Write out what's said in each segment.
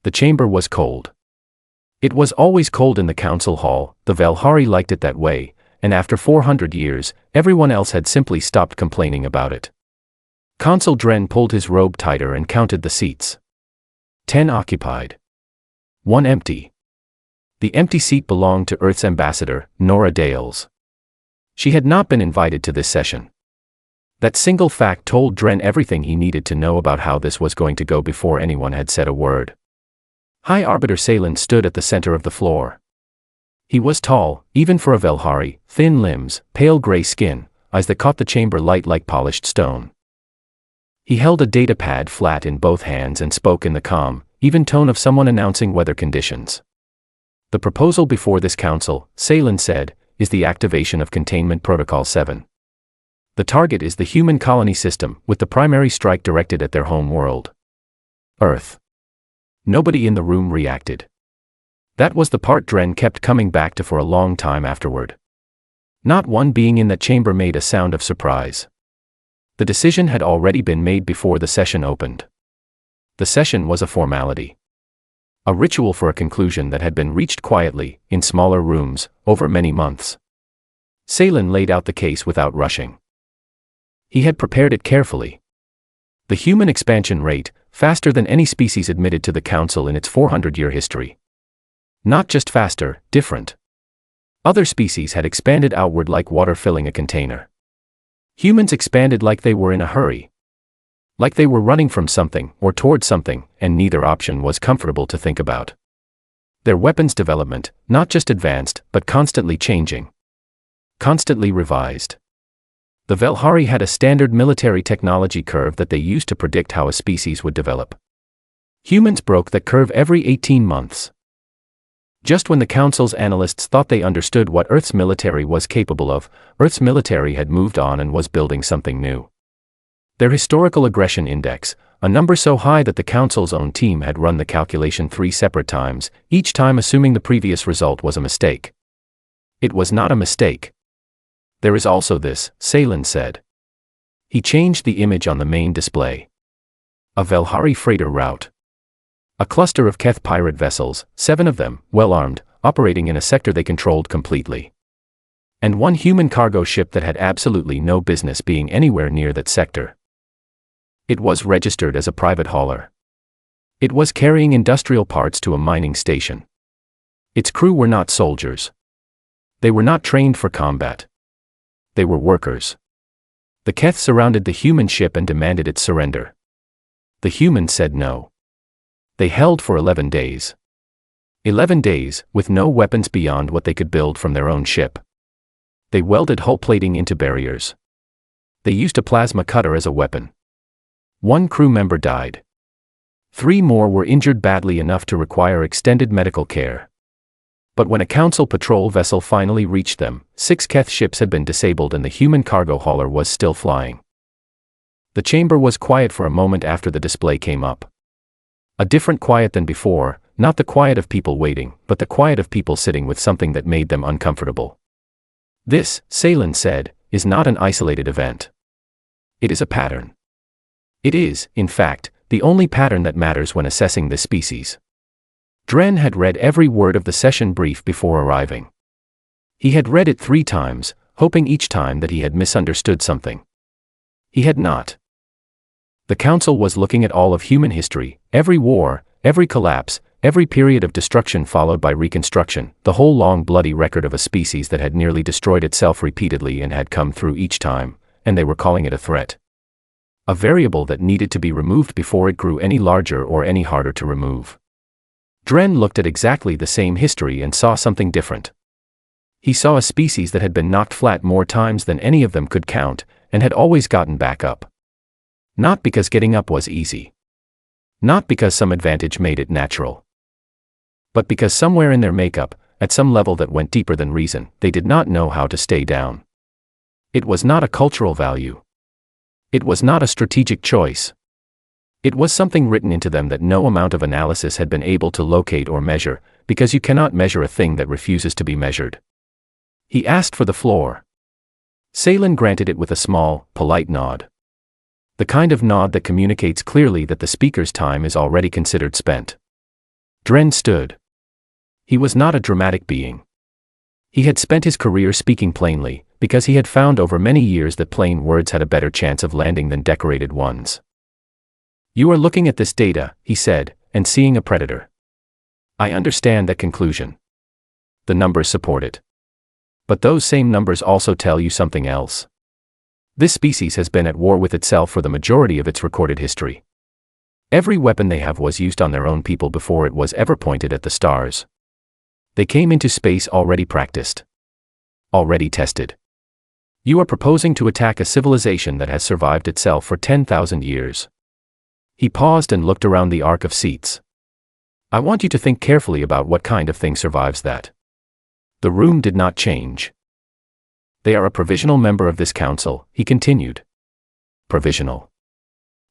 The chamber was cold. It was always cold in the council hall. The Velhari liked it that way, and after 400 years, everyone else had simply stopped complaining about it. Consul Dren pulled his robe tighter and counted the seats. 10 occupied. 1 empty. The empty seat belonged to Earth's ambassador, Nora Dales. She had not been invited to this session. That single fact told Dren everything he needed to know about how this was going to go before anyone had said a word. High Arbiter Salen stood at the center of the floor. He was tall, even for a Velhari, thin limbs, pale gray skin, eyes that caught the chamber light like polished stone. He held a data pad flat in both hands and spoke in the calm, even tone of someone announcing weather conditions. The proposal before this council, Salen said, is the activation of Containment Protocol 7. The target is the human colony system, with the primary strike directed at their home world, Earth. Nobody in the room reacted. That was the part Dren kept coming back to for a long time afterward. Not one being in that chamber made a sound of surprise. The decision had already been made before the session opened. The session was a formality. A ritual for a conclusion that had been reached quietly, in smaller rooms, over many months. Salen laid out the case without rushing. He had prepared it carefully. The human expansion rate, faster than any species admitted to the Council in its 400-year history. Not just faster, different. Other species had expanded outward like water filling a container. Humans expanded like they were in a hurry. Like they were running from something, or toward something, and neither option was comfortable to think about. Their weapons development, not just advanced, but constantly changing. Constantly revised. The Velhari had a standard military technology curve that they used to predict how a species would develop. Humans broke that curve every 18 months. Just when the Council's analysts thought they understood what Earth's military was capable of, Earth's military had moved on and was building something new. Their historical aggression index, a number so high that the Council's own team had run the calculation 3 separate times, each time assuming the previous result was a mistake. It was not a mistake. There is also this, Salen said. He changed the image on the main display. A Velhari freighter route. A cluster of Keth pirate vessels, 7 of them, well-armed, operating in a sector they controlled completely. And one human cargo ship that had absolutely no business being anywhere near that sector. It was registered as a private hauler. It was carrying industrial parts to a mining station. Its crew were not soldiers. They were not trained for combat. They were workers. The Keth surrounded the human ship and demanded its surrender. The humans said no. They held for 11 days. 11 days, with no weapons beyond what they could build from their own ship. They welded hull plating into barriers. They used a plasma cutter as a weapon. 1 crew member died. 3 more were injured badly enough to require extended medical care. But when a Council patrol vessel finally reached them, 6 Keth ships had been disabled and the human cargo hauler was still flying. The chamber was quiet for a moment after the display came up. A different quiet than before, not the quiet of people waiting, but the quiet of people sitting with something that made them uncomfortable. This, Salen said, is not an isolated event. It is a pattern. It is, in fact, the only pattern that matters when assessing this species. Dren had read every word of the session brief before arriving. He had read it 3 times, hoping each time that he had misunderstood something. He had not. The Council was looking at all of human history, every war, every collapse, every period of destruction followed by reconstruction, the whole long bloody record of a species that had nearly destroyed itself repeatedly and had come through each time, and they were calling it a threat. A variable that needed to be removed before it grew any larger or any harder to remove. Dren looked at exactly the same history and saw something different. He saw a species that had been knocked flat more times than any of them could count, and had always gotten back up. Not because getting up was easy. Not because some advantage made it natural. But because somewhere in their makeup, at some level that went deeper than reason, they did not know how to stay down. It was not a cultural value. It was not a strategic choice. It was something written into them that no amount of analysis had been able to locate or measure, because you cannot measure a thing that refuses to be measured. He asked for the floor. Salen granted it with a small, polite nod. The kind of nod that communicates clearly that the speaker's time is already considered spent. Dren stood. He was not a dramatic being. He had spent his career speaking plainly, because he had found over many years that plain words had a better chance of landing than decorated ones. "You are looking at this data," he said, "and seeing a predator. I understand that conclusion. The numbers support it. But those same numbers also tell you something else. This species has been at war with itself for the majority of its recorded history. Every weapon they have was used on their own people before it was ever pointed at the stars. They came into space already practiced. Already tested. You are proposing to attack a civilization that has survived itself for 10,000 years. He paused and looked around the arc of seats. I want you to think carefully about what kind of thing survives that. The room did not change. They are a provisional member of this council, he continued. Provisional.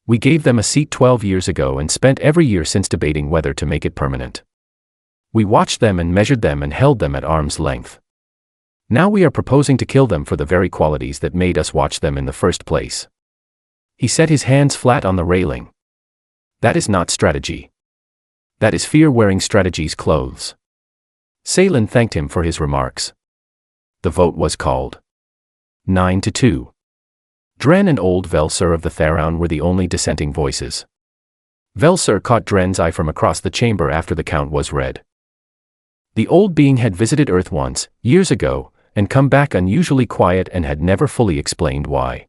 We gave them a seat 12 years ago and spent every year since debating whether to make it permanent. We watched them and measured them and held them at arm's length. Now we are proposing to kill them for the very qualities that made us watch them in the first place. He set his hands flat on the railing. That is not strategy. That is fear-wearing strategy's clothes. Salen thanked him for his remarks. The vote was called. 9-2. Dren and old Velsur of the Theraun were the only dissenting voices. Velsur caught Dren's eye from across the chamber after the count was read. The old being had visited Earth once, years ago, and come back unusually quiet and had never fully explained why.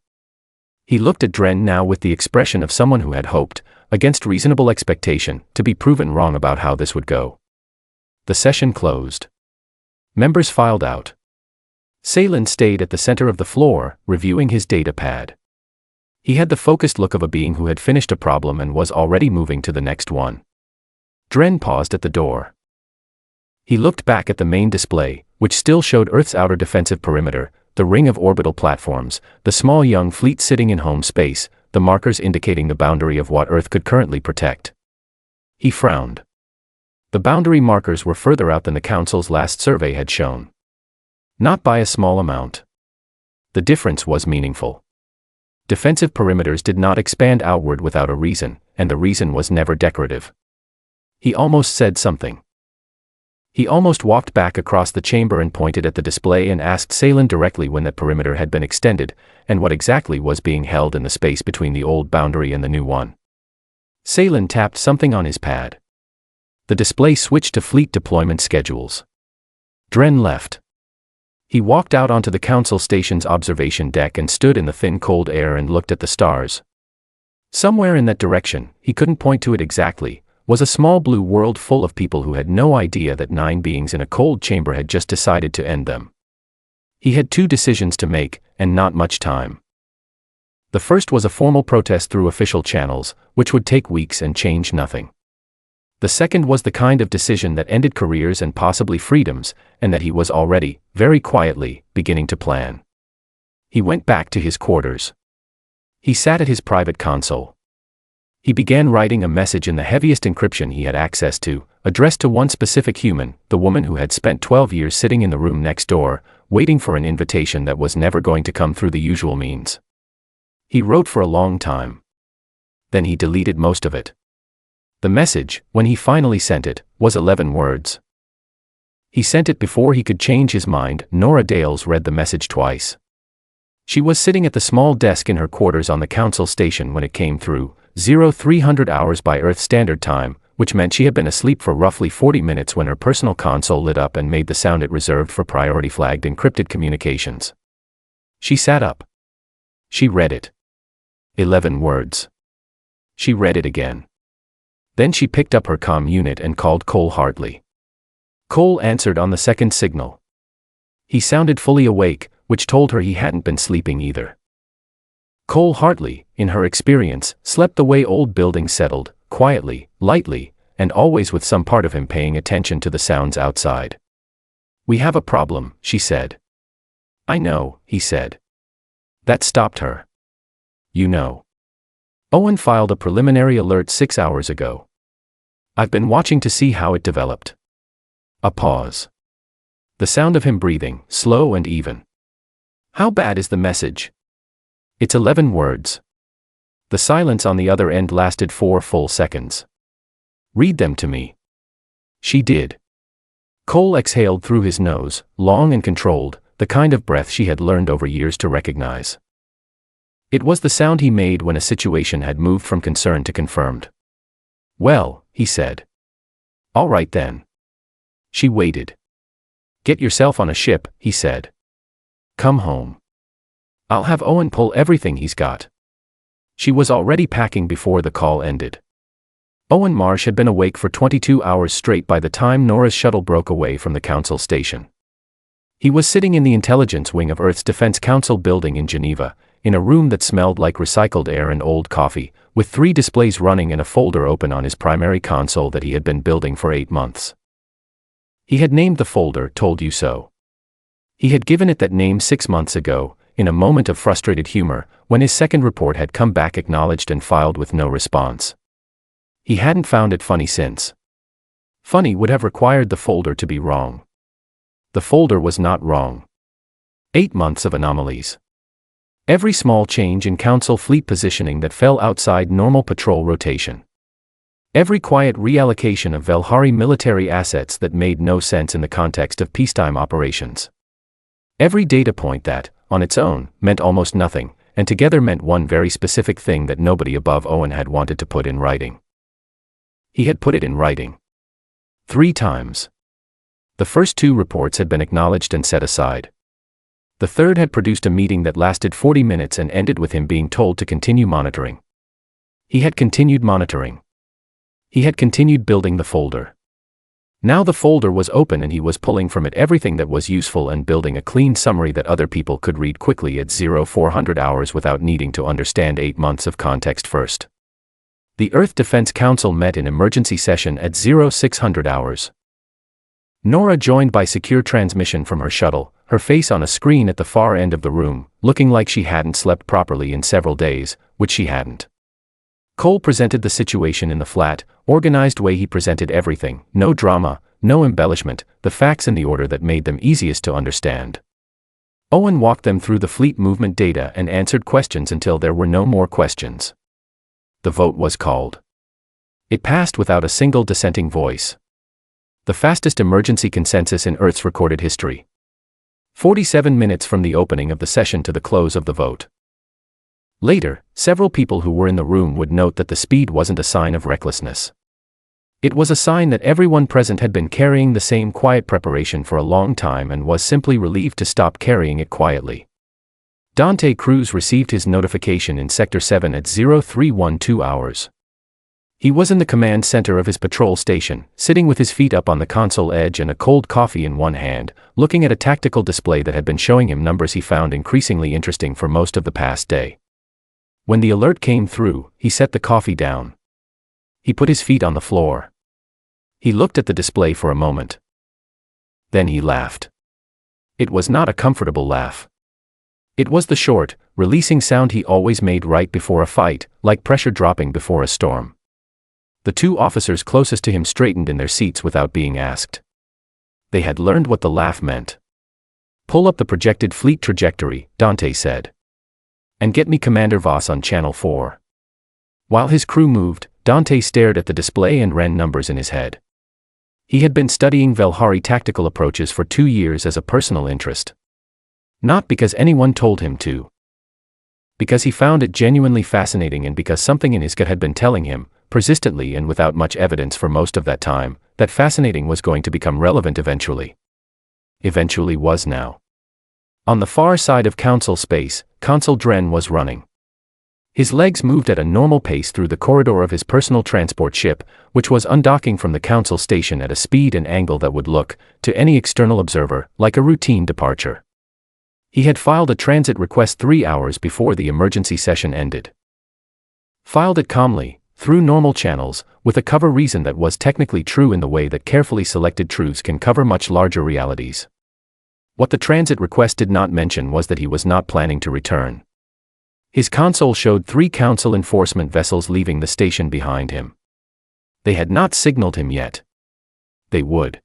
He looked at Dren now with the expression of someone who had hoped, against reasonable expectation, to be proven wrong about how this would go. The session closed. Members filed out. Salen stayed at the center of the floor, reviewing his data pad. He had the focused look of a being who had finished a problem and was already moving to the next one. Dren paused at the door. He looked back at the main display, which still showed Earth's outer defensive perimeter, the ring of orbital platforms, the small young fleet sitting in home space, the markers indicating the boundary of what Earth could currently protect. He frowned. The boundary markers were further out than the Council's last survey had shown. Not by a small amount. The difference was meaningful. Defensive perimeters did not expand outward without a reason, and the reason was never decorative. He almost said something. He almost walked back across the chamber and pointed at the display and asked Salen directly when that perimeter had been extended, and what exactly was being held in the space between the old boundary and the new one. Salen tapped something on his pad. The display switched to fleet deployment schedules. Dren left. He walked out onto the Council Station's observation deck and stood in the thin cold air and looked at the stars. Somewhere in that direction, he couldn't point to it exactly, was a small blue world full of people who had no idea that 9 beings in a cold chamber had just decided to end them. He had 2 decisions to make, and not much time. The first was a formal protest through official channels, which would take weeks and change nothing. The second was the kind of decision that ended careers and possibly freedoms, and that he was already, very quietly, beginning to plan. He went back to his quarters. He sat at his private console. He began writing a message in the heaviest encryption he had access to, addressed to one specific human, the woman who had spent 12 years sitting in the room next door, waiting for an invitation that was never going to come through the usual means. He wrote for a long time. Then he deleted most of it. The message, when he finally sent it, was 11 words. He sent it before he could change his mind. Nora Dales read the message twice. She was sitting at the small desk in her quarters on the Council Station when it came through, 0300 hours by Earth Standard Time, which meant she had been asleep for roughly 40 minutes when her personal console lit up and made the sound it reserved for priority-flagged encrypted communications. She sat up. She read it. 11 words. She read it again. Then she picked up her comm unit and called Cole Hartley. Cole answered on the second signal. He sounded fully awake, which told her he hadn't been sleeping either. Cole Hartley, in her experience, slept the way old buildings settled, quietly, lightly, and always with some part of him paying attention to the sounds outside. "We have a problem," she said. "I know," he said. That stopped her. "You know. Owen filed a preliminary alert 6 hours ago. I've been watching to see how it developed." A pause. The sound of him breathing, slow and even. "How bad is the message?" "It's 11 words." The silence on the other end lasted 4 full seconds. "Read them to me." She did. Cole exhaled through his nose, long and controlled, the kind of breath she had learned over years to recognize. It was the sound he made when a situation had moved from concern to confirmed. "Well," he said. "All right then." She waited. "Get yourself on a ship," he said. "Come home. I'll have Owen pull everything he's got." She was already packing before the call ended. Owen Marsh had been awake for 22 hours straight by the time Nora's shuttle broke away from the Council station. He was sitting in the intelligence wing of Earth's Defense Council building in Geneva, in a room that smelled like recycled air and old coffee, with 3 displays running and a folder open on his primary console that he had been building for 8 months. He had named the folder "Told You So." He had given it that name 6 months ago, in a moment of frustrated humor, when his second report had come back acknowledged and filed with no response. He hadn't found it funny since. Funny would have required the folder to be wrong. The folder was not wrong. 8 months of anomalies. Every small change in Council fleet positioning that fell outside normal patrol rotation. Every quiet reallocation of Velhari military assets that made no sense in the context of peacetime operations. Every data point that, on its own, meant almost nothing, and together meant one very specific thing that nobody above Owen had wanted to put in writing. He had put it in writing. 3 times. The first 2 reports had been acknowledged and set aside. The third had produced a meeting that lasted 40 minutes and ended with him being told to continue monitoring. He had continued monitoring. He had continued building the folder. Now the folder was open and he was pulling from it everything that was useful and building a clean summary that other people could read quickly at 0400 hours without needing to understand 8 months of context first. The Earth Defense Council met in emergency session at 0600 hours. Nora joined by secure transmission from her shuttle, her face on a screen at the far end of the room, looking like she hadn't slept properly in several days, which she hadn't. Cole presented the situation in the flat, organized way he presented everything, no drama, no embellishment, the facts in the order that made them easiest to understand. Owen walked them through the fleet movement data and answered questions until there were no more questions. The vote was called. It passed without a single dissenting voice. The fastest emergency consensus in Earth's recorded history. 47 minutes from the opening of the session to the close of the vote. Later, several people who were in the room would note that the speed wasn't a sign of recklessness. It was a sign that everyone present had been carrying the same quiet preparation for a long time and was simply relieved to stop carrying it quietly. Dante Cruz received his notification in Sector 7 at 0312 hours. He was in the command center of his patrol station, sitting with his feet up on the console edge and a cold coffee in one hand, looking at a tactical display that had been showing him numbers he found increasingly interesting for most of the past day. When the alert came through, he set the coffee down. He put his feet on the floor. He looked at the display for a moment. Then he laughed. It was not a comfortable laugh. It was the short, releasing sound he always made right before a fight, like pressure dropping before a storm. The 2 officers closest to him straightened in their seats without being asked. They had learned what the laugh meant. "Pull up the projected fleet trajectory," Dante said. "And get me Commander Voss on Channel 4. While his crew moved, Dante stared at the display and ran numbers in his head. He had been studying Velhari tactical approaches for 2 years as a personal interest. Not because anyone told him to. Because he found it genuinely fascinating and because something in his gut had been telling him, persistently and without much evidence for most of that time, that fascinating was going to become relevant eventually. Eventually was now. On the far side of Council space, Consul Dren was running. His legs moved at a normal pace through the corridor of his personal transport ship, which was undocking from the Council station at a speed and angle that would look, to any external observer, like a routine departure. He had filed a transit request 3 hours before the emergency session ended. Filed it calmly, through normal channels, with a cover reason that was technically true in the way that carefully selected truths can cover much larger realities. What the transit request did not mention was that he was not planning to return. His console showed 3 Council enforcement vessels leaving the station behind him. They had not signaled him yet. They would.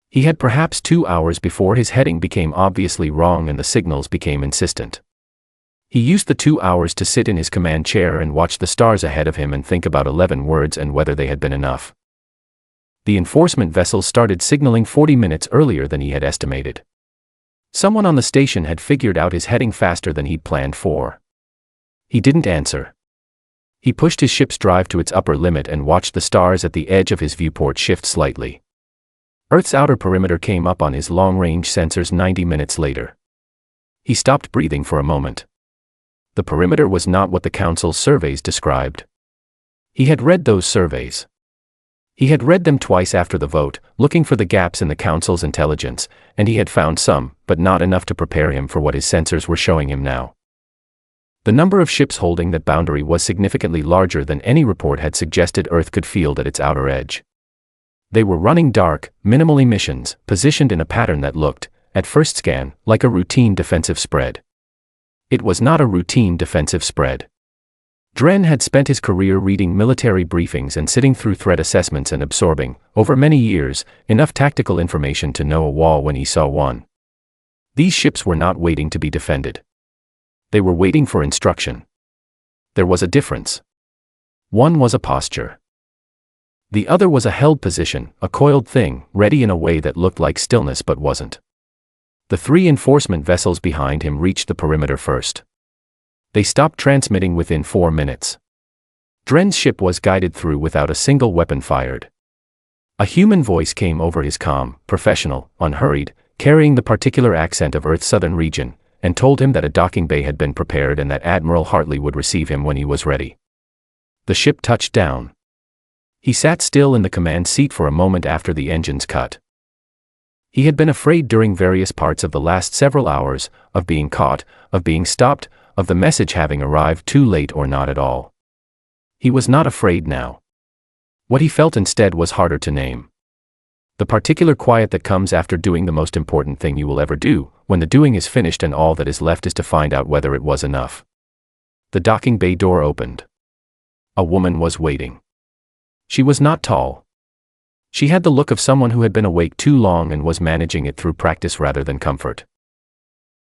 He had perhaps 2 hours before his heading became obviously wrong and the signals became insistent. He used the 2 hours to sit in his command chair and watch the stars ahead of him and think about 11 words and whether they had been enough. The enforcement vessels started signaling 40 minutes earlier than he had estimated. Someone on the station had figured out his heading faster than he'd planned for. He didn't answer. He pushed his ship's drive to its upper limit and watched the stars at the edge of his viewport shift slightly. Earth's outer perimeter came up on his long-range sensors 90 minutes later. He stopped breathing for a moment. The perimeter was not what the Council's surveys described. He had read those surveys. He had read them twice after the vote, looking for the gaps in the Council's intelligence, and he had found some, but not enough to prepare him for what his sensors were showing him now. The number of ships holding that boundary was significantly larger than any report had suggested Earth could field at its outer edge. They were running dark, minimally missions, positioned in a pattern that looked, at first scan, like a routine defensive spread. It was not a routine defensive spread. Dren had spent his career reading military briefings and sitting through threat assessments and absorbing, over many years, enough tactical information to know a wall when he saw one. These ships were not waiting to be defended. They were waiting for instruction. There was a difference. One was a posture. The other was a held position, a coiled thing, ready in a way that looked like stillness but wasn't. The 3 enforcement vessels behind him reached the perimeter first. They stopped transmitting within 4 minutes. Dren's ship was guided through without a single weapon fired. A human voice came over his comm, professional, unhurried, carrying the particular accent of Earth's southern region, and told him that a docking bay had been prepared and that Admiral Hartley would receive him when he was ready. The ship touched down. He sat still in the command seat for a moment after the engines cut. He had been afraid during various parts of the last several hours, of being caught, of being stopped, of the message having arrived too late or not at all. He was not afraid now. What he felt instead was harder to name. The particular quiet that comes after doing the most important thing you will ever do, when the doing is finished and all that is left is to find out whether it was enough. The docking bay door opened. A woman was waiting. She was not tall. She had the look of someone who had been awake too long and was managing it through practice rather than comfort.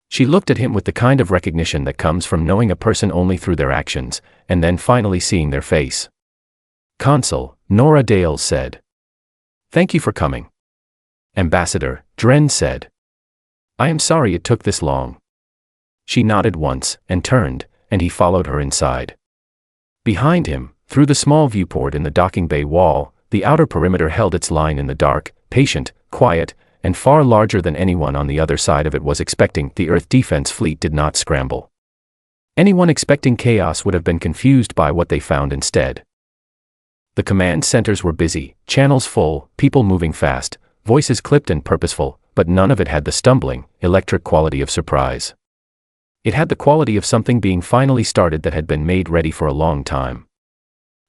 She looked at him with the kind of recognition that comes from knowing a person only through their actions, and then finally seeing their face. "Consul," Nora Dales said. "Thank you for coming." "Ambassador," Dren said. "I am sorry it took this long." She nodded once, and turned, and he followed her inside. Behind him, through the small viewport in the docking bay wall, the outer perimeter held its line in the dark, patient, quiet, and far larger than anyone on the other side of it was expecting. The Earth Defense Fleet did not scramble. Anyone expecting chaos would have been confused by what they found instead. The command centers were busy, channels full, people moving fast, voices clipped and purposeful, but none of it had the stumbling, electric quality of surprise. It had the quality of something being finally started that had been made ready for a long time.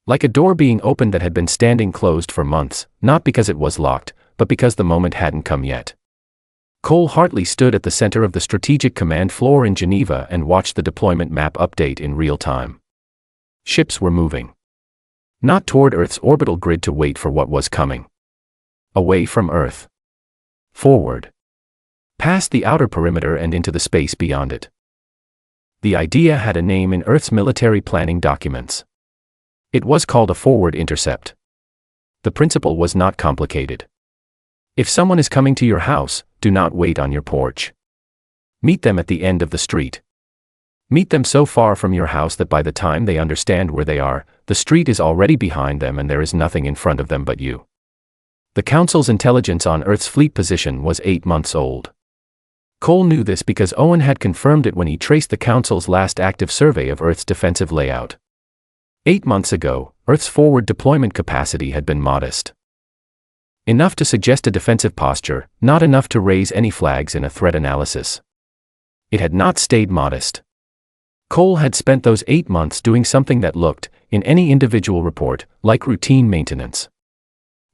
Like a door being opened that had been standing closed for months, not because it was locked, but because the moment hadn't come yet. Cole Hartley stood at the center of the Strategic Command floor in Geneva and watched the deployment map update in real time. Ships were moving. Not toward Earth's orbital grid to wait for what was coming. Away from Earth. Forward. Past the outer perimeter and into the space beyond it. The idea had a name in Earth's military planning documents. It was called a forward intercept. The principle was not complicated. If someone is coming to your house, do not wait on your porch. Meet them at the end of the street. Meet them so far from your house that by the time they understand where they are, the street is already behind them and there is nothing in front of them but you. The Council's intelligence on Earth's fleet position was 8 months old. Cole knew this because Owen had confirmed it when he traced the Council's last active survey of Earth's defensive layout. 8 months ago, Earth's forward deployment capacity had been modest. Enough to suggest a defensive posture, not enough to raise any flags in a threat analysis. It had not stayed modest. Cole had spent those 8 months doing something that looked, in any individual report, like routine maintenance.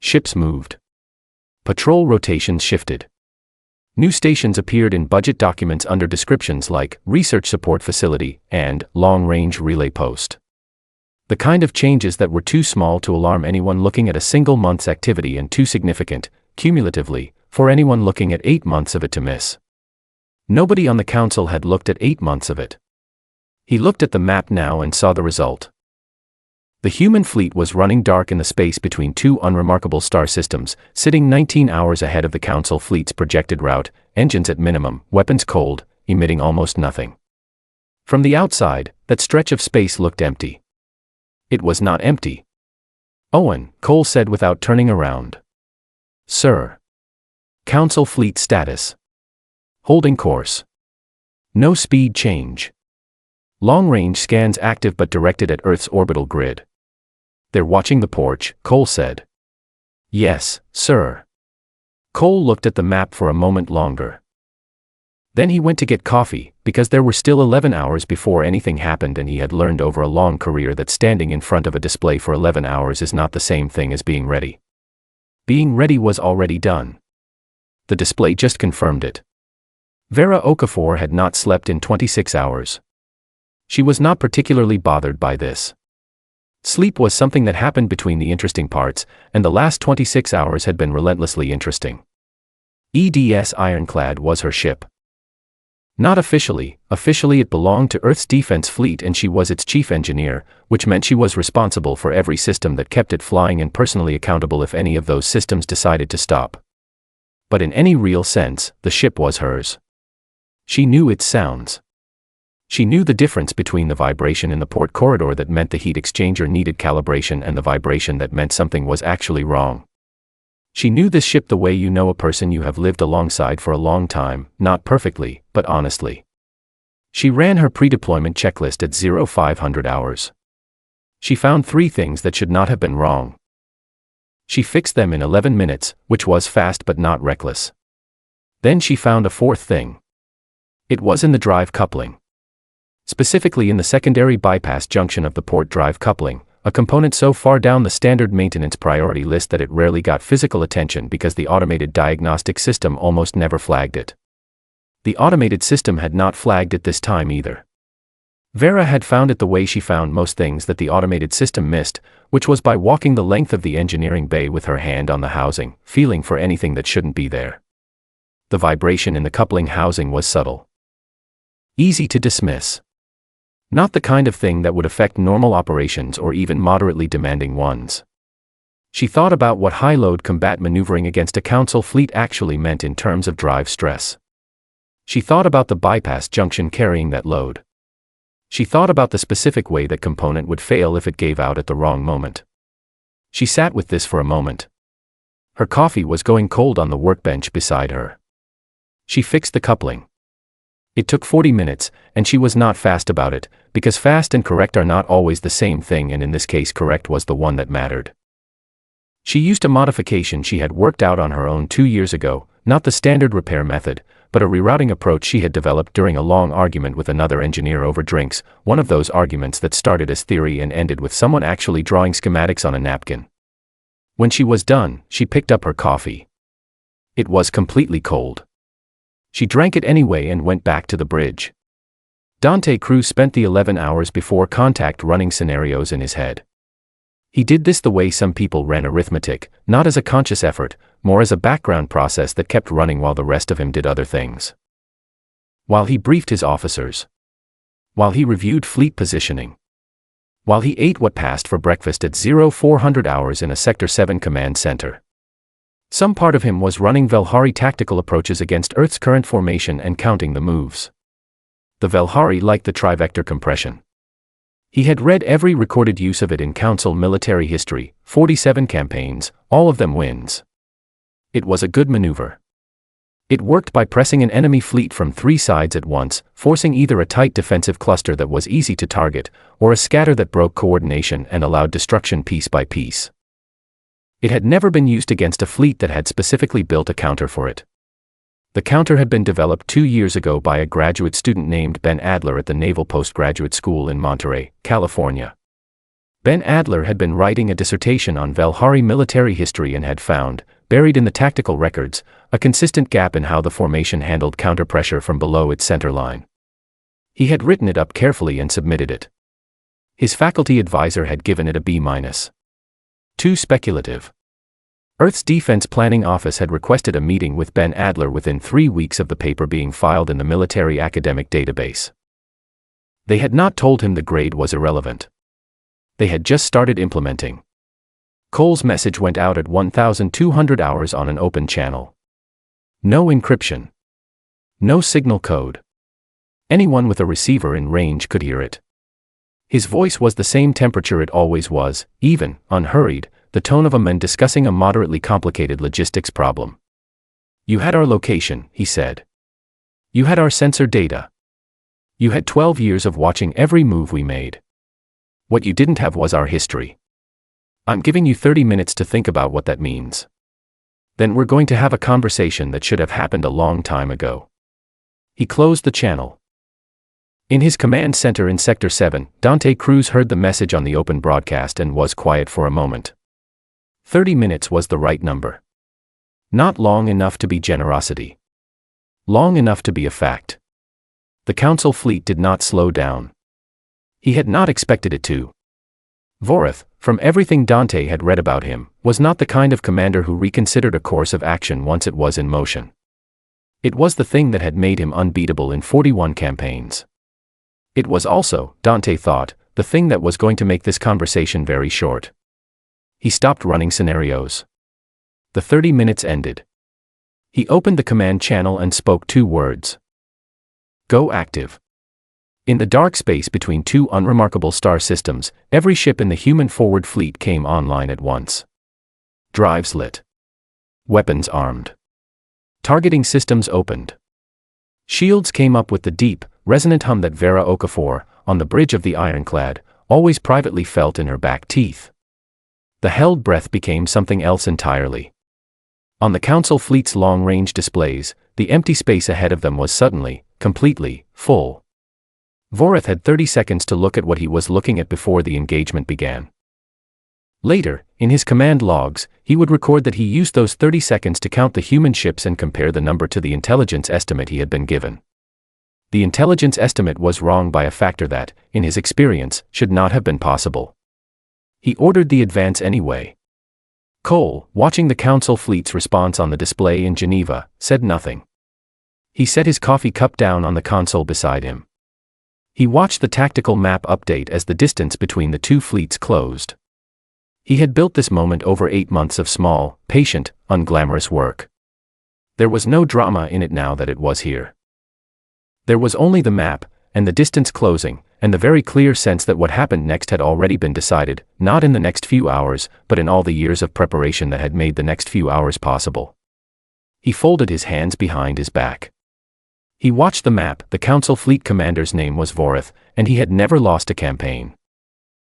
Ships moved. Patrol rotations shifted. New stations appeared in budget documents under descriptions like Research Support Facility and Long Range Relay Post. The kind of changes that were too small to alarm anyone looking at a single month's activity and too significant, cumulatively, for anyone looking at 8 months of it to miss. Nobody on the Council had looked at 8 months of it. He looked at the map now and saw the result. The human fleet was running dark in the space between two unremarkable star systems, sitting 19 hours ahead of the Council fleet's projected route, engines at minimum, weapons cold, emitting almost nothing. From the outside, that stretch of space looked empty. It was not empty. Owen, Cole said without turning around. Sir. Council fleet status. Holding course. No speed change. Long-range scans active but directed at Earth's orbital grid. They're watching the porch, Cole said. Yes, sir. Cole looked at the map for a moment longer. Then he went to get coffee, because there were still 11 hours before anything happened, and he had learned over a long career that standing in front of a display for 11 hours is not the same thing as being ready. Being ready was already done. The display just confirmed it. Vera Okafor had not slept in 26 hours. She was not particularly bothered by this. Sleep was something that happened between the interesting parts, and the last 26 hours had been relentlessly interesting. EDS Ironclad was her ship. Not officially it belonged to Earth's defense fleet, and she was its chief engineer, which meant she was responsible for every system that kept it flying and personally accountable if any of those systems decided to stop. But in any real sense, the ship was hers. She knew its sounds. She knew the difference between the vibration in the port corridor that meant the heat exchanger needed calibration and the vibration that meant something was actually wrong. She knew this ship the way you know a person you have lived alongside for a long time, not perfectly, but honestly. She ran her pre-deployment checklist at 0500 hours. She found 3 things that should not have been wrong. She fixed them in 11 minutes, which was fast but not reckless. Then she found a 4th thing. It was in the drive coupling. Specifically in the secondary bypass junction of the port drive coupling, a component so far down the standard maintenance priority list that it rarely got physical attention because the automated diagnostic system almost never flagged it. The automated system had not flagged it this time either. Vera had found it the way she found most things that the automated system missed, which was by walking the length of the engineering bay with her hand on the housing, feeling for anything that shouldn't be there. The vibration in the coupling housing was subtle. Easy to dismiss. Not the kind of thing that would affect normal operations or even moderately demanding ones. She thought about what high-load combat maneuvering against a Council fleet actually meant in terms of drive stress. She thought about the bypass junction carrying that load. She thought about the specific way that component would fail if it gave out at the wrong moment. She sat with this for a moment. Her coffee was going cold on the workbench beside her. She fixed the coupling. It took 40 minutes, and she was not fast about it, because fast and correct are not always the same thing, and in this case correct was the one that mattered. She used a modification she had worked out on her own 2 years ago, not the standard repair method, but a rerouting approach she had developed during a long argument with another engineer over drinks, one of those arguments that started as theory and ended with someone actually drawing schematics on a napkin. When she was done, she picked up her coffee. It was completely cold. She drank it anyway and went back to the bridge. Dante Cruz spent the 11 hours before contact running scenarios in his head. He did this the way some people ran arithmetic, not as a conscious effort, more as a background process that kept running while the rest of him did other things. While he briefed his officers. While he reviewed fleet positioning. While he ate what passed for breakfast at 0400 hours in a Sector 7 command center. Some part of him was running Velhari tactical approaches against Earth's current formation and counting the moves. The Velhari liked the trivector compression. He had read every recorded use of it in Council military history, 47 campaigns, all of them wins. It was a good maneuver. It worked by pressing an enemy fleet from 3 sides at once, forcing either a tight defensive cluster that was easy to target, or a scatter that broke coordination and allowed destruction piece by piece. It had never been used against a fleet that had specifically built a counter for it. The counter had been developed 2 years ago by a graduate student named Ben Adler at the Naval Postgraduate School in Monterey, California. Ben Adler had been writing a dissertation on Velhari military history and had found, buried in the tactical records, a consistent gap in how the formation handled counter-pressure from below its center line. He had written it up carefully and submitted it. His faculty advisor had given it a B-. Too speculative. Earth's Defense Planning Office had requested a meeting with Ben Adler within 3 weeks of the paper being filed in the military academic database. They had not told him the grade was irrelevant. They had just started implementing. Cole's message went out at 1,200 hours on an open channel. No encryption. No signal code. Anyone with a receiver in range could hear it. His voice was the same temperature it always was, even, unhurried, the tone of a man discussing a moderately complicated logistics problem. You had our location, he said. You had our sensor data. You had 12 years of watching every move we made. What you didn't have was our history. I'm giving you 30 minutes to think about what that means. Then we're going to have a conversation that should have happened a long time ago. He closed the channel. In his command center in Sector 7, Dante Cruz heard the message on the open broadcast and was quiet for a moment. 30 minutes was the right number. Not long enough to be generosity. Long enough to be a fact. The Council fleet did not slow down. He had not expected it to. Vorath, from everything Dante had read about him, was not the kind of commander who reconsidered a course of action once it was in motion. It was the thing that had made him unbeatable in 41 campaigns. It was also, Dante thought, the thing that was going to make this conversation very short. He stopped running scenarios. The 30 minutes ended. He opened the command channel and spoke 2 words. Go active. In the dark space between 2 unremarkable star systems, every ship in the human forward fleet came online at once. Drives lit. Weapons armed. Targeting systems opened. Shields came up with the deep, resonant hum that Vera Okafor, on the bridge of the Ironclad, always privately felt in her back teeth. The held breath became something else entirely. On the Council fleet's long-range displays, the empty space ahead of them was suddenly, completely, full. Vorath had 30 seconds to look at what he was looking at before the engagement began. Later, in his command logs, he would record that he used those 30 seconds to count the human ships and compare the number to the intelligence estimate he had been given. The intelligence estimate was wrong by a factor that, in his experience, should not have been possible. He ordered the advance anyway. Cole, watching the Council fleet's response on the display in Geneva, said nothing. He set his coffee cup down on the console beside him. He watched the tactical map update as the distance between the 2 fleets closed. He had built this moment over 8 months of small, patient, unglamorous work. There was no drama in it now that it was here. There was only the map, and the distance closing, and the very clear sense that what happened next had already been decided, not in the next few hours, but in all the years of preparation that had made the next few hours possible. He folded his hands behind his back. He watched the map. The Council fleet commander's name was Vorath, and he had never lost a campaign.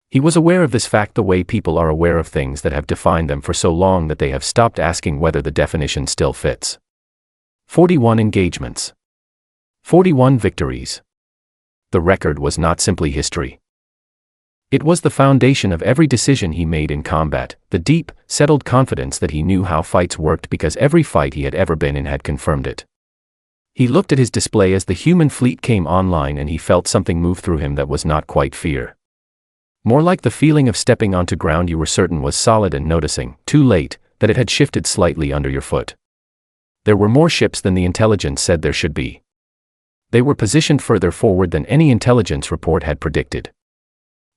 He was aware of this fact the way people are aware of things that have defined them for so long that they have stopped asking whether the definition still fits. 41 engagements. 41 victories. The record was not simply history. It was the foundation of every decision he made in combat, the deep, settled confidence that he knew how fights worked because every fight he had ever been in had confirmed it. He looked at his display as the human fleet came online and he felt something move through him that was not quite fear. More like the feeling of stepping onto ground you were certain was solid and noticing, too late, that it had shifted slightly under your foot. There were more ships than the intelligence said there should be. They were positioned further forward than any intelligence report had predicted.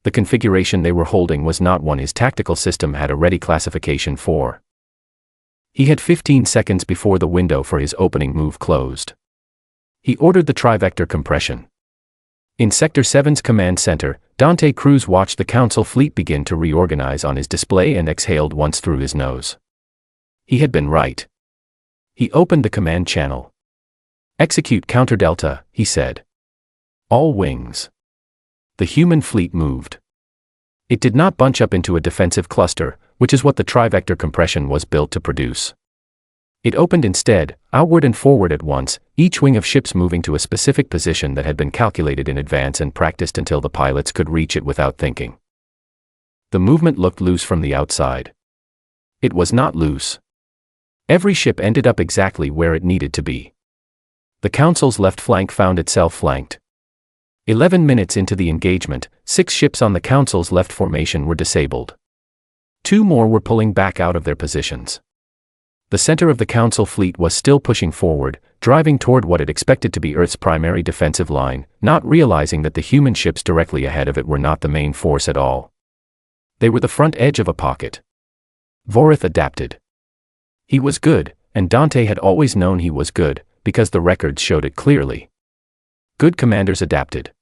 The configuration they were holding was not one his tactical system had a ready classification for. He had 15 seconds before the window for his opening move closed. He ordered the trivector compression. In Sector 7's command center, Dante Cruz watched the Council fleet begin to reorganize on his display and exhaled once through his nose. He had been right. He opened the command channel. Execute counter delta, he said. All wings. The human fleet moved. It did not bunch up into a defensive cluster, which is what the trivector compression was built to produce. It opened instead, outward and forward at once, each wing of ships moving to a specific position that had been calculated in advance and practiced until the pilots could reach it without thinking. The movement looked loose from the outside. It was not loose. Every ship ended up exactly where it needed to be. The Council's left flank found itself flanked. 11 minutes into the engagement, 6 ships on the Council's left formation were disabled. 2 more were pulling back out of their positions. The center of the Council fleet was still pushing forward, driving toward what it expected to be Earth's primary defensive line, not realizing that the human ships directly ahead of it were not the main force at all. They were the front edge of a pocket. Vorith adapted. He was good, and Dante had always known he was good, because the records showed it clearly. Good commanders adapted.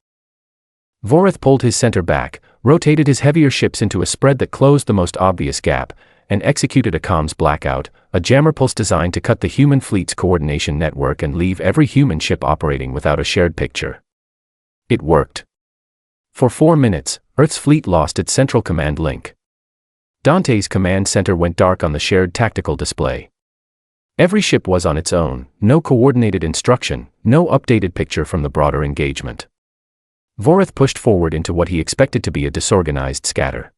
Vorith pulled his center back, rotated his heavier ships into a spread that closed the most obvious gap, and executed a comms blackout, a jammer pulse designed to cut the human fleet's coordination network and leave every human ship operating without a shared picture. It worked. For 4 minutes, Earth's fleet lost its central command link. Dante's command center went dark on the shared tactical display. Every ship was on its own, no coordinated instruction, no updated picture from the broader engagement. Vorith pushed forward into what he expected to be a disorganized scatter.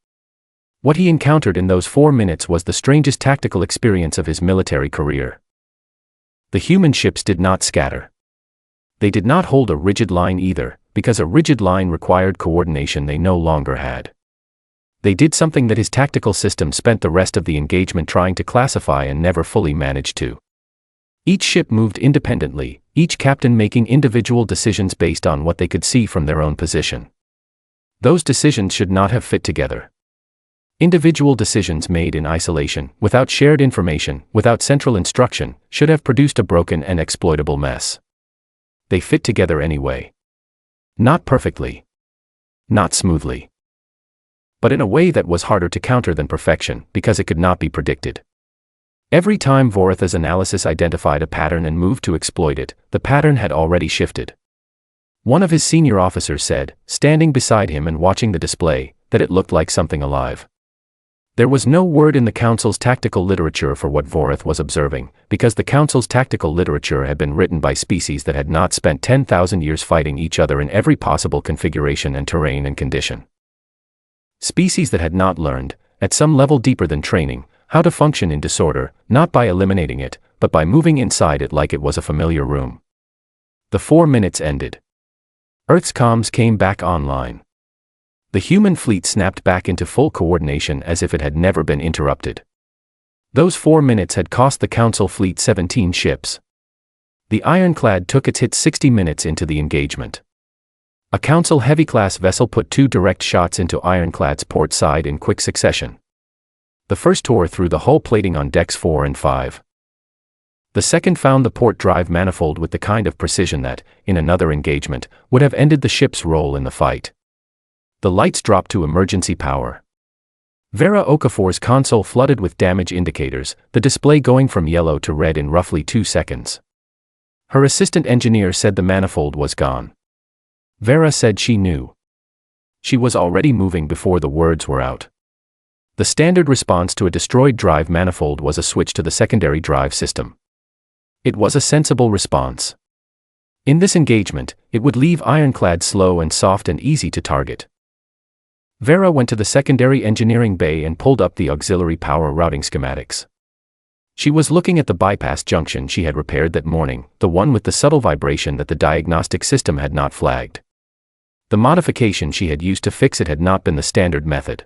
What he encountered in those 4 minutes was the strangest tactical experience of his military career. The human ships did not scatter. They did not hold a rigid line either, because a rigid line required coordination they no longer had. They did something that his tactical system spent the rest of the engagement trying to classify and never fully managed to. Each ship moved independently, each captain making individual decisions based on what they could see from their own position. Those decisions should not have fit together. Individual decisions made in isolation, without shared information, without central instruction, should have produced a broken and exploitable mess. They fit together anyway. Not perfectly. Not smoothly. But in a way that was harder to counter than perfection, because it could not be predicted. Every time Vorith's analysis identified a pattern and moved to exploit it, the pattern had already shifted. One of his senior officers said, standing beside him and watching the display, that it looked like something alive. There was no word in the Council's tactical literature for what Vorith was observing, because the Council's tactical literature had been written by species that had not spent 10,000 years fighting each other in every possible configuration and terrain and condition. Species that had not learned, at some level deeper than training, how to function in disorder, not by eliminating it, but by moving inside it like it was a familiar room. The 4 minutes ended. Earth's comms came back online. The human fleet snapped back into full coordination as if it had never been interrupted. Those 4 minutes had cost the Council fleet 17 ships. The Ironclad took its hit 60 minutes into the engagement. A Council heavy-class vessel put 2 direct shots into Ironclad's port side in quick succession. The first tore through the hull plating on decks 4 and 5. The second found the port drive manifold with the kind of precision that, in another engagement, would have ended the ship's role in the fight. The lights dropped to emergency power. Vera Okafor's console flooded with damage indicators, the display going from yellow to red in roughly 2 seconds. Her assistant engineer said the manifold was gone. Vera said she knew. She was already moving before the words were out. The standard response to a destroyed drive manifold was a switch to the secondary drive system. It was a sensible response. In this engagement, it would leave Ironclad slow and soft and easy to target. Vera went to the secondary engineering bay and pulled up the auxiliary power routing schematics. She was looking at the bypass junction she had repaired that morning, the one with the subtle vibration that the diagnostic system had not flagged. The modification she had used to fix it had not been the standard method.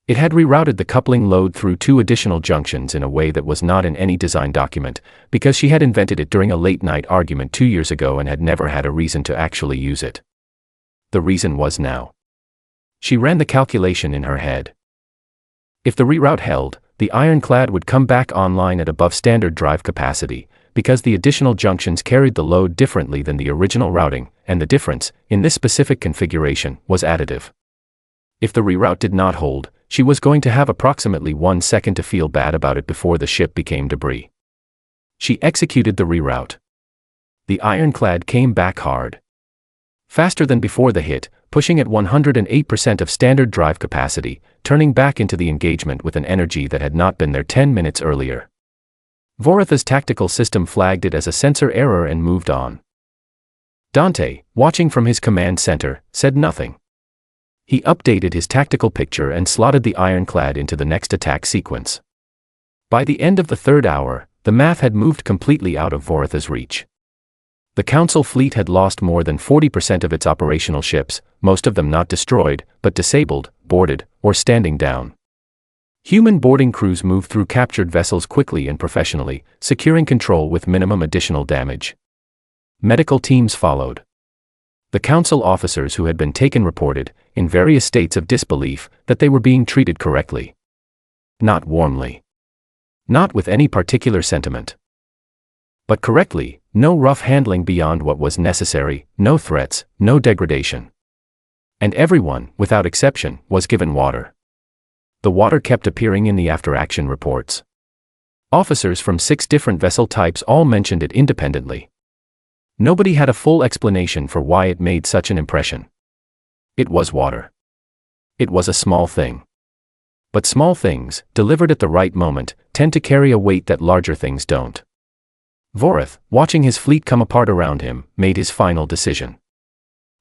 It had rerouted the coupling load through 2 additional junctions in a way that was not in any design document, because she had invented it during a late-night argument 2 years ago and had never had a reason to actually use it. The reason was now. She ran the calculation in her head. If the reroute held, the Ironclad would come back online at above standard drive capacity, because the additional junctions carried the load differently than the original routing, and the difference, in this specific configuration, was additive. If the reroute did not hold, she was going to have approximately 1 second to feel bad about it before the ship became debris. She executed the reroute. The Ironclad came back hard. Faster than before the hit, pushing at 108% of standard drive capacity, turning back into the engagement with an energy that had not been there 10 minutes earlier. Vorith's tactical system flagged it as a sensor error and moved on. Dante, watching from his command center, said nothing. He updated his tactical picture and slotted the Ironclad into the next attack sequence. By the end of the 3rd hour, the math had moved completely out of Vorith's reach. The Council fleet had lost more than 40% of its operational ships, most of them not destroyed, but disabled, boarded, or standing down. Human boarding crews moved through captured vessels quickly and professionally, securing control with minimum additional damage. Medical teams followed. The council officers who had been taken reported, in various states of disbelief, that they were being treated correctly. Not warmly. Not with any particular sentiment. But correctly, no rough handling beyond what was necessary, no threats, no degradation. And everyone, without exception, was given water. The water kept appearing in the after-action reports. Officers from 6 different vessel types all mentioned it independently. Nobody had a full explanation for why it made such an impression. It was water. It was a small thing. But small things, delivered at the right moment, tend to carry a weight that larger things don't. Vorith, watching his fleet come apart around him, made his final decision.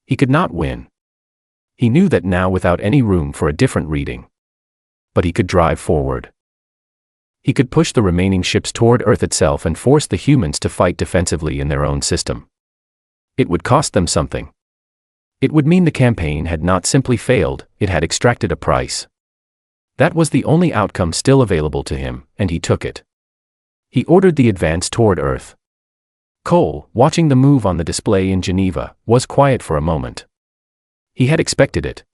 He could not win. He knew that now without any room for a different reading. But he could drive forward. He could push the remaining ships toward Earth itself and force the humans to fight defensively in their own system. It would cost them something. It would mean the campaign had not simply failed, it had extracted a price. That was the only outcome still available to him, and he took it. He ordered the advance toward Earth. Cole, watching the move on the display in Geneva, was quiet for a moment. He had expected it.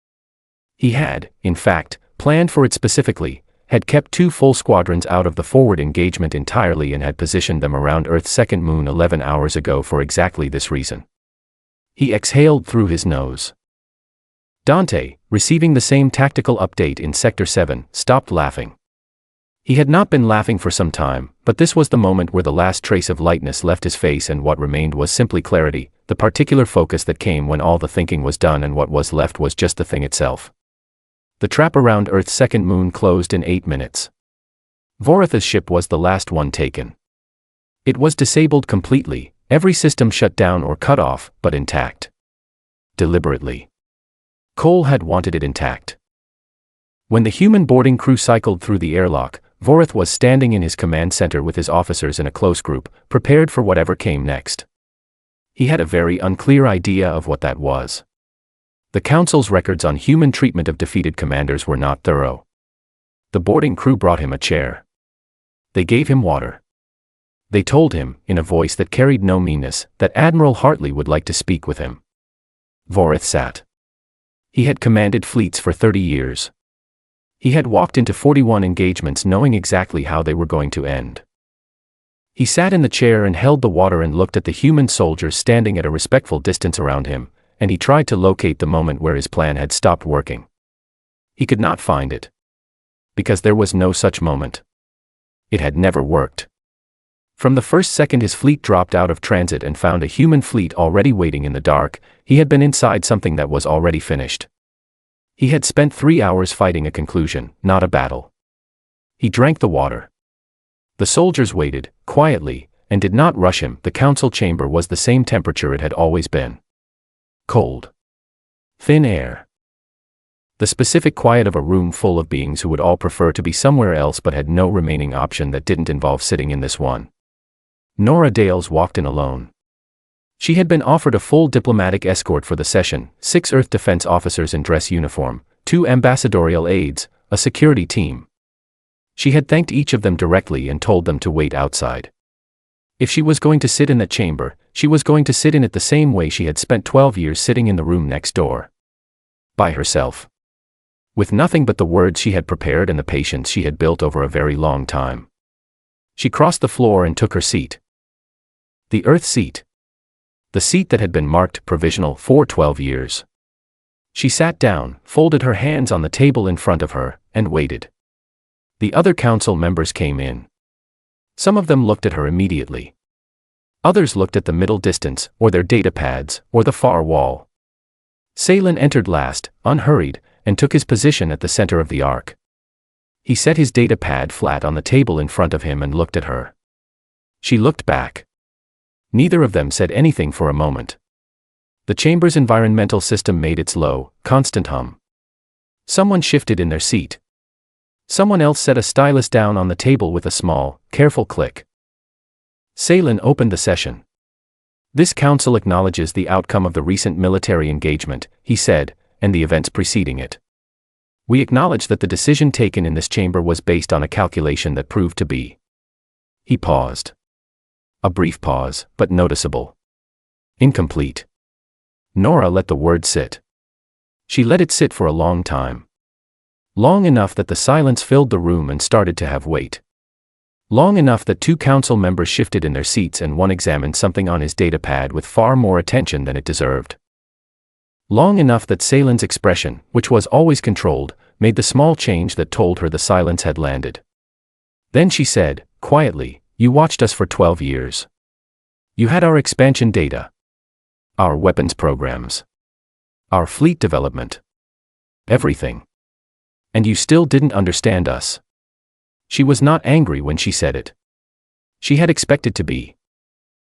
He had, in fact, planned for it specifically, had kept 2 full squadrons out of the forward engagement entirely and had positioned them around Earth's second moon 11 hours ago for exactly this reason. He exhaled through his nose. Dante, receiving the same tactical update in Sector 7, stopped laughing. He had not been laughing for some time, but this was the moment where the last trace of lightness left his face and what remained was simply clarity, the particular focus that came when all the thinking was done and what was left was just the thing itself. The trap around Earth's second moon closed in 8 minutes. Vorith's ship was the last one taken. It was disabled completely, every system shut down or cut off, but intact. Deliberately. Cole had wanted it intact. When the human boarding crew cycled through the airlock, Vorith was standing in his command center with his officers in a close group, prepared for whatever came next. He had a very unclear idea of what that was. The Council's records on human treatment of defeated commanders were not thorough. The boarding crew brought him a chair. They gave him water. They told him, in a voice that carried no meanness, that Admiral Hartley would like to speak with him. Vorith sat. He had commanded fleets for 30 years. He had walked into 41 engagements knowing exactly how they were going to end. He sat in the chair and held the water and looked at the human soldiers standing at a respectful distance around him, and he tried to locate the moment where his plan had stopped working. He could not find it. Because there was no such moment. It had never worked. From the first second his fleet dropped out of transit and found a human fleet already waiting in the dark, he had been inside something that was already finished. He had spent 3 hours fighting a conclusion, not a battle. He drank the water. The soldiers waited, quietly, and did not rush him. The council chamber was the same temperature it had always been. Cold. Thin air. The specific quiet of a room full of beings who would all prefer to be somewhere else but had no remaining option that didn't involve sitting in this one. Nora Dales walked in alone. She had been offered a full diplomatic escort for the session, 6 Earth defense officers in dress uniform, 2 ambassadorial aides, a security team. She had thanked each of them directly and told them to wait outside. If she was going to sit in that chamber, she was going to sit in it the same way she had spent 12 years sitting in the room next door. By herself. With nothing but the words she had prepared and the patience she had built over a very long time. She crossed the floor and took her seat. The Earth seat. The seat that had been marked provisional for 12 years. She sat down, folded her hands on the table in front of her, and waited. The other council members came in. Some of them looked at her immediately. Others looked at the middle distance, or their data pads, or the far wall. Salen entered last, unhurried, and took his position at the center of the arc. He set his data pad flat on the table in front of him and looked at her. She looked back. Neither of them said anything for a moment. The chamber's environmental system made its low, constant hum. Someone shifted in their seat. Someone else set a stylus down on the table with a small, careful click. Salen opened the session. This council acknowledges the outcome of the recent military engagement, he said, and the events preceding it. We acknowledge that the decision taken in this chamber was based on a calculation that proved to be. He paused. A brief pause, but noticeable. Incomplete. Nora let the word sit. She let it sit for a long time. Long enough that the silence filled the room and started to have weight. Long enough that 2 council members shifted in their seats and one examined something on his datapad with far more attention than it deserved. Long enough that Saylin's expression, which was always controlled, made the small change that told her the silence had landed. Then she said, quietly, "You watched us for 12 years. You had our expansion data. Our weapons programs. Our fleet development. Everything. And you still didn't understand us." She was not angry when she said it. She had expected to be.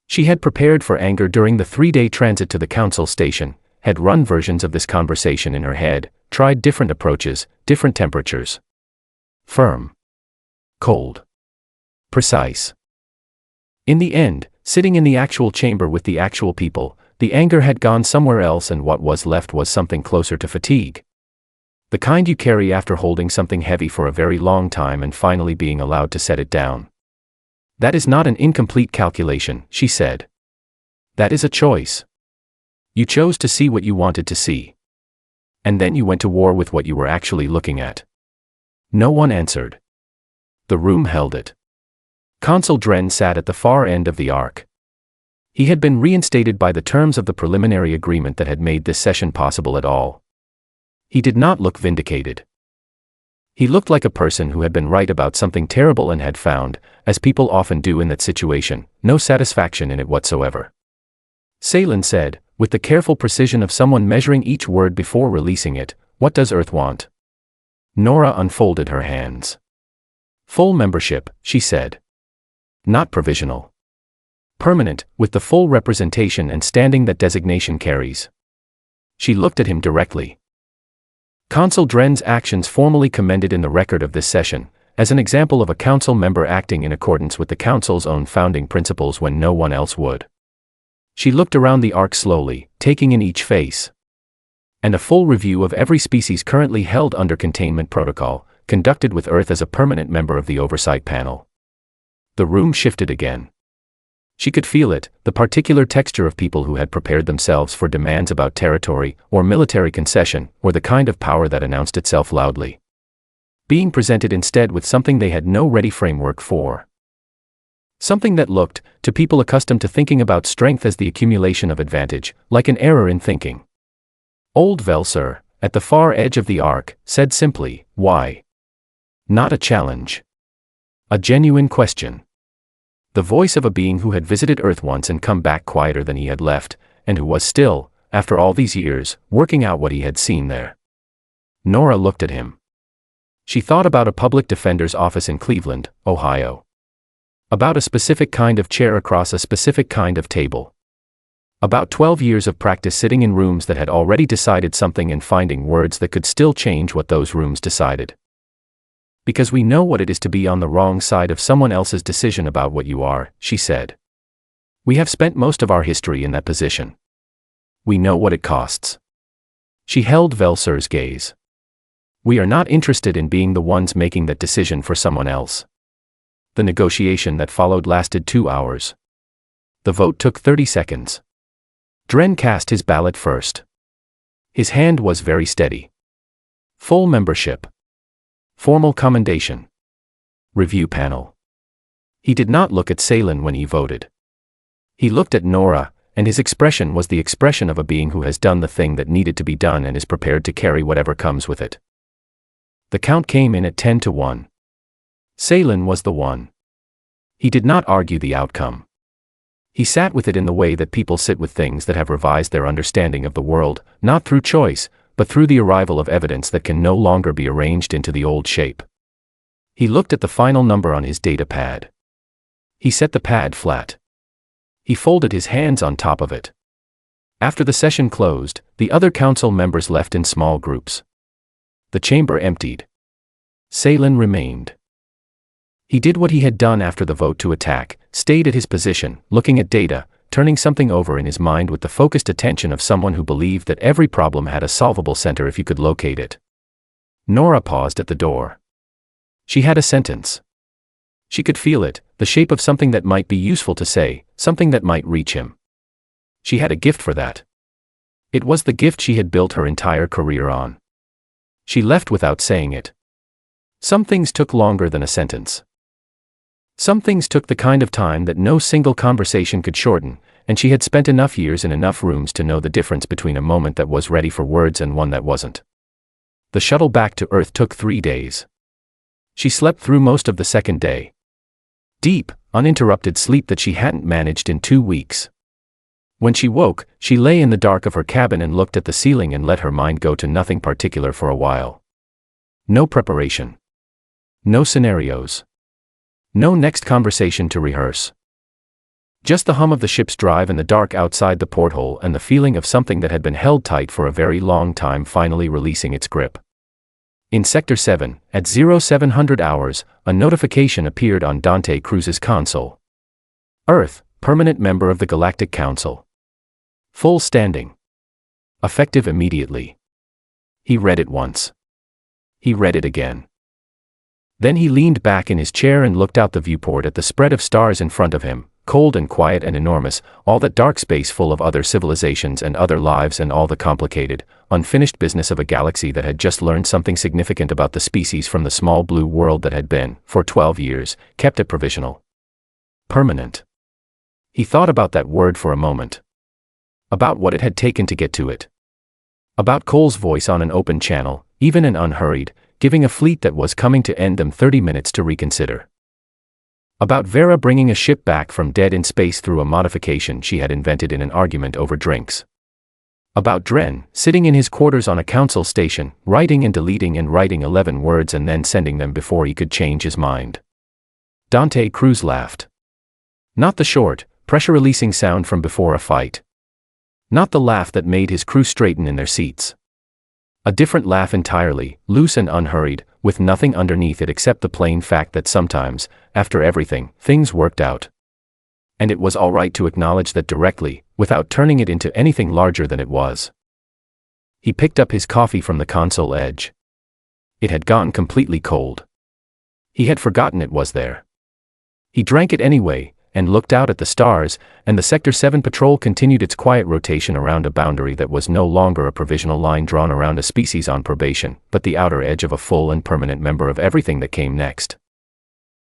She had prepared for anger during the 3-day transit to the council station, had run versions of this conversation in her head, tried different approaches, different temperatures. Firm. Cold. Precise. In the end, sitting in the actual chamber with the actual people, the anger had gone somewhere else and what was left was something closer to fatigue. The kind you carry after holding something heavy for a very long time and finally being allowed to set it down. "That is not an incomplete calculation," she said. "That is a choice. You chose to see what you wanted to see. And then you went to war with what you were actually looking at." No one answered. The room held it. Consul Dren sat at the far end of the arc. He had been reinstated by the terms of the preliminary agreement that had made this session possible at all. He did not look vindicated. He looked like a person who had been right about something terrible and had found, as people often do in that situation, no satisfaction in it whatsoever. Saylin said, with the careful precision of someone measuring each word before releasing it, "What does Earth want?" Nora unfolded her hands. "Full membership," she said. "Not provisional. Permanent, with the full representation and standing that designation carries." She looked at him directly. Consul Dren's actions formally commended in the record of this session, as an example of a council member acting in accordance with the council's own founding principles when no one else would. She looked around the arc slowly, taking in each face. And a full review of every species currently held under containment protocol, conducted with Earth as a permanent member of the oversight panel. The room shifted again. She could feel it, the particular texture of people who had prepared themselves for demands about territory, or military concession, or the kind of power that announced itself loudly. Being presented instead with something they had no ready framework for. Something that looked, to people accustomed to thinking about strength as the accumulation of advantage, like an error in thinking. Old Velsur, at the far edge of the arc, said simply, "Why?" Not a challenge. A genuine question. The voice of a being who had visited Earth once and come back quieter than he had left, and who was still, after all these years, working out what he had seen there. Nora looked at him. She thought about a public defender's office in Cleveland, Ohio. About a specific kind of chair across a specific kind of table. About 12 years of practice sitting in rooms that had already decided something and finding words that could still change what those rooms decided. "Because we know what it is to be on the wrong side of someone else's decision about what you are," she said. "We have spent most of our history in that position. We know what it costs." She held Velsur's gaze. "We are not interested in being the ones making that decision for someone else." The negotiation that followed lasted 2 hours. The vote took 30 seconds. Dren cast his ballot first. His hand was very steady. Full membership. Formal commendation. Review panel. He did not look at Saylin when he voted. He looked at Nora, and his expression was the expression of a being who has done the thing that needed to be done and is prepared to carry whatever comes with it. The count came in at 10-1. Saylin was the one. He did not argue the outcome. He sat with it in the way that people sit with things that have revised their understanding of the world, not through choice, but through the arrival of evidence that can no longer be arranged into the old shape. He looked at the final number on his data pad. He set the pad flat. He folded his hands on top of it. After the session closed, the other council members left in small groups. The chamber emptied. Saylin remained. He did what he had done after the vote to attack, stayed at his position, looking at data, turning something over in his mind with the focused attention of someone who believed that every problem had a solvable center if you could locate it. Nora paused at the door. She had a sentence. She could feel it, the shape of something that might be useful to say, something that might reach him. She had a gift for that. It was the gift she had built her entire career on. She left without saying it. Some things took longer than a sentence. Some things took the kind of time that no single conversation could shorten, and she had spent enough years in enough rooms to know the difference between a moment that was ready for words and one that wasn't. The shuttle back to Earth took 3 days. She slept through most of the second day. Deep, uninterrupted sleep that she hadn't managed in 2 weeks. When she woke, she lay in the dark of her cabin and looked at the ceiling and let her mind go to nothing particular for a while. No preparation. No scenarios. No next conversation to rehearse. Just the hum of the ship's drive and the dark outside the porthole and the feeling of something that had been held tight for a very long time finally releasing its grip. In Sector 7, at 0700 hours, a notification appeared on Dante Cruz's console. Earth, permanent member of the Galactic Council. Full standing. Effective immediately. He read it once. He read it again. Then he leaned back in his chair and looked out the viewport at the spread of stars in front of him, cold and quiet and enormous, all that dark space full of other civilizations and other lives and all the complicated, unfinished business of a galaxy that had just learned something significant about the species from the small blue world that had been, for 12 years, kept it provisional. Permanent. He thought about that word for a moment. About what it had taken to get to it. About Cole's voice on an open channel, even and unhurried, giving a fleet that was coming to end them 30 minutes to reconsider. About Vera bringing a ship back from dead in space through a modification she had invented in an argument over drinks. About Dren, sitting in his quarters on a council station, writing and deleting and writing 11 words and then sending them before he could change his mind. Dante Cruz laughed. Not the short, pressure-releasing sound from before a fight. Not the laugh that made his crew straighten in their seats. A different laugh entirely, loose and unhurried, with nothing underneath it except the plain fact that sometimes, after everything, things worked out. And it was all right to acknowledge that directly, without turning it into anything larger than it was. He picked up his coffee from the console edge. It had gone completely cold. He had forgotten it was there. He drank it anyway, and looked out at the stars, and the Sector 7 patrol continued its quiet rotation around a boundary that was no longer a provisional line drawn around a species on probation, but the outer edge of a full and permanent member of everything that came next.